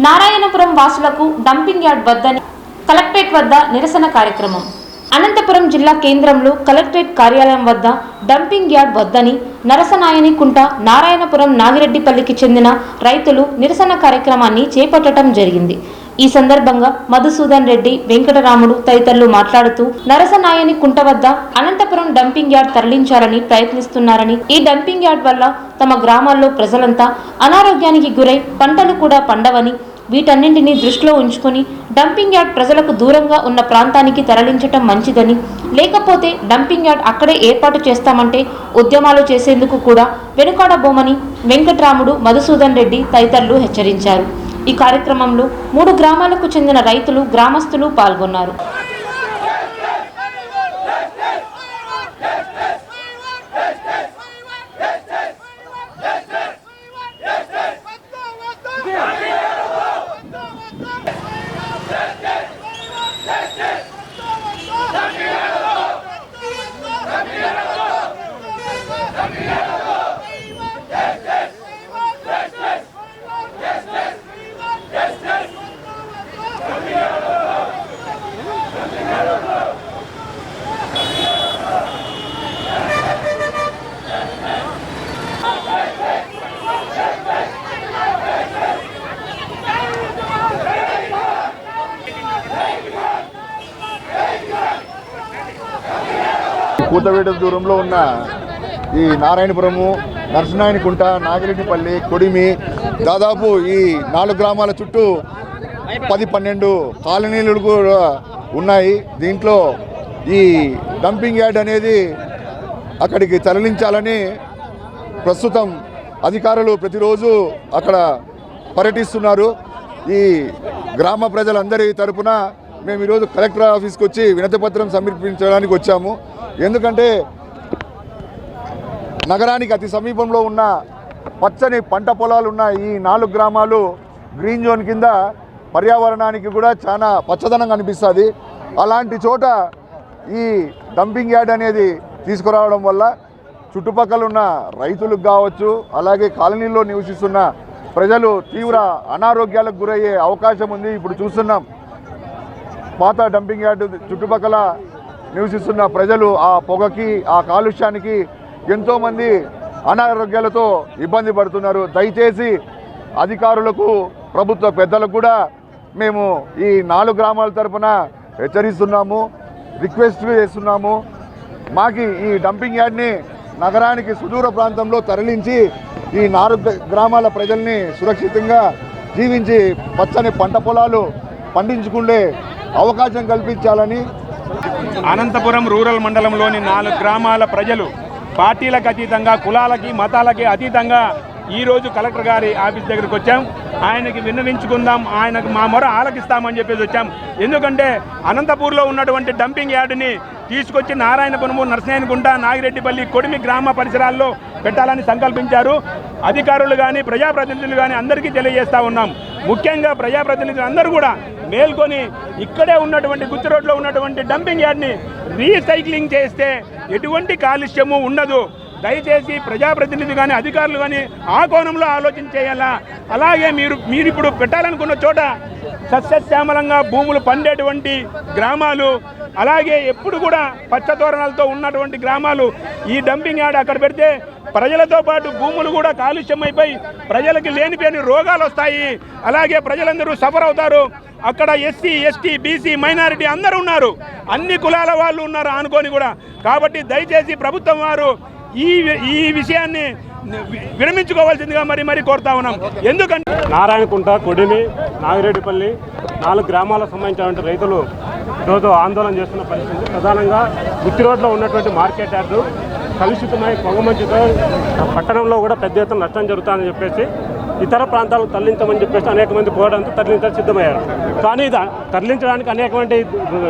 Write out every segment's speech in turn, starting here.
నారాయణపురం వాసులకు dumping yard వద్దని collectorate వద్ద నిరసన కార్యక్రమం. అనంతపురం జిల్లా కేంద్రంలో కలెక్టరేట్ కార్యాలయం వద్ద డంపింగ్ యార్డ్ వద్దని నరసనాయని కుంట నారాయణపురం నాగిరెడ్డిపల్లికి చెందిన రైతులు నిరసన కార్యక్రమాన్ని చేపట్టడం జరిగింది. ఈ సందర్భంగా మధుసూదన్ రెడ్డి, వెంకటరాముడు తదితరులు మాట్లాడుతూ నరసనాయని కుంట వద్ద అనంతపురం డంపింగ్ యార్డ్ తరలించాలని ప్రయత్నిస్తున్నారని, ఈ డంపింగ్ యార్డ్ వల్ల తమ గ్రామాల్లో ప్రజలంతా అనారోగ్యానికి గురై పంటలు కూడా పండవని, వీటన్నింటినీ దృష్టిలో ఉంచుకొని డంపింగ్ యార్డ్ ప్రజలకు దూరంగా ఉన్న ప్రాంతానికి తరలించటం మంచిదని, లేకపోతే డంపింగ్ యార్డ్ అక్కడే ఏర్పాటు చేస్తామంటే ఉద్యమాలు చేసేందుకు కూడా వెనుకాడబోమని వెంకటరాముడు, మధుసూదన్ రెడ్డి తదితరులు హెచ్చరించారు. ఈ కార్యక్రమంలో 3 గ్రామాలకు చెందిన రైతులు, గ్రామస్తులు పాల్గొన్నారు. కూతవేట దూరంలో ఉన్న ఈ నారాయణపురము, నరసనాయని కుంట, నాగిరెడ్డిపల్లి, కొడిమి, దాదాపు ఈ 4 గ్రామాల చుట్టూ 10-12 కాలనీలు కూడా ఉన్నాయి. దీంట్లో ఈ డంపింగ్ యార్డ్ అనేది అక్కడికి తరలించాలని ప్రస్తుతం అధికారులు ప్రతిరోజు అక్కడ పర్యటిస్తున్నారు. ఈ గ్రామ ప్రజలందరి తరపున మేము ఈరోజు కలెక్టర్ ఆఫీస్కి వచ్చి వినతిపత్రం సమర్పించడానికి వచ్చాము. ఎందుకంటే నగరానికి అతి సమీపంలో ఉన్న పచ్చని పంట పొలాలు ఉన్న ఈ 4 గ్రామాలు గ్రీన్ జోన్ కింద పర్యావరణానికి కూడా చాలా పచ్చదనం కనిపిస్తుంది. అలాంటి చోట ఈ డంపింగ్ యార్డ్ అనేది తీసుకురావడం వల్ల చుట్టుపక్కల ఉన్న రైతులకు కావచ్చు, అలాగే కాలనీలో నివసిస్తున్న ప్రజలు తీవ్ర అనారోగ్యాలకు గురయ్యే అవకాశం ఉంది. ఇప్పుడు చూస్తున్నాం, పాత డంపింగ్ యార్డు చుట్టుపక్కల నివసిస్తున్న ప్రజలు ఆ పొగకి, ఆ కాలుష్యానికి ఎంతోమంది అనారోగ్యాలతో ఇబ్బంది పడుతున్నారు. దయచేసి అధికారులకు, ప్రభుత్వ పెద్దలకు కూడా మేము ఈ 4 గ్రామాల తరఫున హెచ్చరిస్తున్నాము, రిక్వెస్ట్ చేస్తున్నాము. మాకు ఈ డంపింగ్ యార్డ్ని నగరానికి సుదూర ప్రాంతంలో తరలించి ఈ 4 గ్రామాల ప్రజల్ని సురక్షితంగా జీవించి పచ్చని పంట పొలాలు పండించుకునే అవకాశం కల్పించాలని అనంతపురం రూరల్ మండలంలోని 4 గ్రామాల ప్రజలు పార్టీలకు అతీతంగా, కులాలకి, మతాలకి అతీతంగా ఈరోజు కలెక్టర్ గారి ఆఫీస్ దగ్గరికి వచ్చాం. ఆయనకి విన్నవించుకుందాం, ఆయనకు మా మొర ఆలకిస్తామని చెప్పేసి వచ్చాం. ఎందుకంటే అనంతపూర్లో ఉన్నటువంటి డంపింగ్ యార్డుని తీసుకొచ్చి నారాయణపురము, నరసనాయనికుంట, నాగిరెడ్డిపల్లి, కొడిమి గ్రామ పరిసరాల్లో పెట్టాలని సంకల్పించారు. అధికారులు కానీ, ప్రజాప్రతినిధులు కానీ అందరికీ తెలియజేస్తూ ఉన్నాం. ముఖ్యంగా ప్రజాప్రతినిధులు అందరూ కూడా మేల్కొని ఇక్కడే ఉన్నటువంటి గుత్తి రోడ్లో ఉన్నటువంటి డంపింగ్ యార్డ్ని రీసైక్లింగ్ చేస్తే ఎటువంటి కాలుష్యము ఉండదు. దయచేసి ప్రజాప్రతినిధి కానీ, అధికారులు కానీ ఆ కోణంలో ఆలోచన చేయాలా. అలాగే మీరు ఇప్పుడు పెట్టాలనుకున్న చోట సస్యశ్యామలంగా భూములు పండేటువంటి గ్రామాలు, అలాగే ఎప్పుడు కూడా పచ్చతోరణాలతో ఉన్నటువంటి గ్రామాలు, ఈ డంపింగ్ యార్డ్ అక్కడ పెడితే ప్రజలతో పాటు భూములు కూడా కాలుష్యమైపోయి ప్రజలకి లేనిపోని రోగాలు వస్తాయి. అలాగే ప్రజలందరూ సఫర్ అవుతారు. అక్కడ ఎస్సీ, ఎస్టీ, బీసీ, మైనారిటీ అందరూ ఉన్నారు, అన్ని కులాల వాళ్ళు ఉన్నారు అనుకొని కూడా. కాబట్టి దయచేసి ప్రభుత్వం వారు ఈ విషయాన్ని విరమించుకోవాల్సిందిగా మరి కోరుతా ఉన్నాం. ఎందుకంటే నారాయణకుంట, కొడిమి, నాగిరెడ్డిపల్లి 4 గ్రామాలకు సంబంధించినటువంటి రైతులు ఈరోజు ఆందోళన చేస్తున్న పరిస్థితి. ప్రధానంగా గుత్తి రోడ్లో ఉన్నటువంటి మార్కెట్ యార్డు కలుషితమై పొగమంచుతో పట్టణంలో కూడా పెద్ద ఎత్తున నష్టం జరుగుతుందని చెప్పేసి ఇతర ప్రాంతాలకు తరలించమని చెప్పేసి అనేక మంది పోవడంతో తరలించడానికి సిద్ధమయ్యారు. కానీ తరలించడానికి అనేకమంది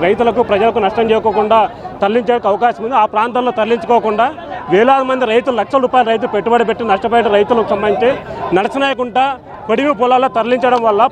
రైతులకు, ప్రజలకు నష్టం చేయకోకుండా తరలించడానికి అవకాశం ఉంది. ఆ ప్రాంతాల్లో తరలించుకోకుండా వేలాది మంది రైతులు, లక్షల రూపాయల రైతులు పెట్టుబడి పెట్టి నష్టపోయిన రైతులకు సంబంధించి నరసనాయకుంట, కొడిమి పొలాల్లో తరలించడం వల్ల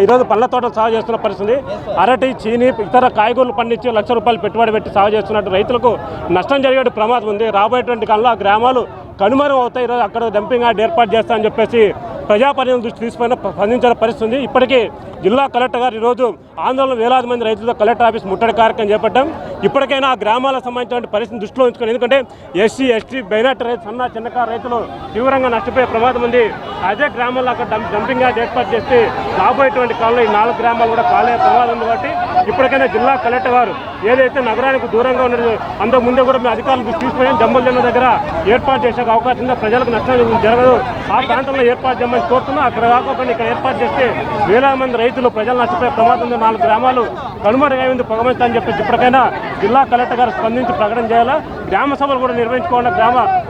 ఈరోజు పండ్ల తోటలు సాగు చేస్తున్న పరిస్థితి. అరటి, చీని, ఇతర కాయగూరలు పండించి లక్ష రూపాయలు పెట్టుబడి పెట్టి సాగు చేస్తున్నట్టు రైతులకు నష్టం జరిగే ప్రమాదం ఉంది. రాబోయేటువంటి కాలంలో ఆ గ్రామాలు కనుమరుగు అవుతాయి. ఈరోజు అక్కడ డంపింగ్ యార్డ్ ఏర్పాటు చేస్తామని చెప్పేసి ప్రజాప్రతినిధుల దృష్టి తీసుకుని స్పందించిన పరిస్థితి ఉంది. ఇప్పటికీ జిల్లా కలెక్టర్ గారు ఈరోజు ఆందోళన వేలాది మంది రైతులతో కలెక్టర్ ఆఫీస్ ముట్టడి కార్యక్రమం చేపట్టాం. ఇప్పటికైనా ఆ గ్రామాలకు సంబంధించిన పరిస్థితిని దృష్టిలో ఉంచుకొని, ఎందుకంటే ఎస్సీ ఎస్టీ మైనార్టీ రైతు సన్న చిన్నకారు రైతులు తీవ్రంగా నష్టపోయే ప్రమాదం ఉంది. అదే గ్రామాల్లో అక్కడ డంపింగ్ యార్డ్ ఏర్పాటు చేస్తే రాబోయేటువంటి కాలంలో ఈ 4 గ్రామాలు కూడా కాలే ప్రమాదం ఉంది. కాబట్టి ఇప్పటికైనా జిల్లా కలెక్టర్ గారు ఏదైతే నగరానికి దూరంగా ఉన్నది అంతకు ముందే కూడా మేము అధికారులు తీసుకుని జమ్మల దగ్గర ఏర్పాటు చేసే అవకాశం ఉంది. ప్రజలకు నష్టం జరగదు, ఆ ప్రాంతంలో ఏర్పాటు చేయమని కోరుతున్నాం. అక్కడ కాకుండా ఇక్కడ ఏర్పాటు చేస్తే వేలాది మంది రైతులు ప్రజలు నష్టపోయే ప్రమాదం ఉంది. 4 గ్రామాలు కనుమరుగైంది పొగమంతా అని చెప్పి ఇప్పటికైనా జిల్లా కలెక్టర్ గారు స్పందించి ప్రకటన చేయాలా. గ్రామ సభలు కూడా నిర్వహించుకోవాలి.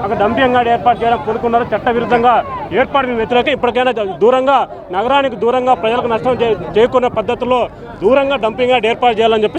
అక్కడ డంపింగ్ యార్డ్ ఏర్పాటు చేయాలని కోరుకున్నారు. చట్టవిరుద్ధంగా ఏర్పాటు వ్యతిరేక ఇప్పటికైనా దూరంగా నగరానికి దూరంగా ప్రజలకు నష్టం చేకూరే పద్ధతిలో దూరంగా డంపింగ్ యార్డ్ ఏర్పాటు చేయాలని చెప్పి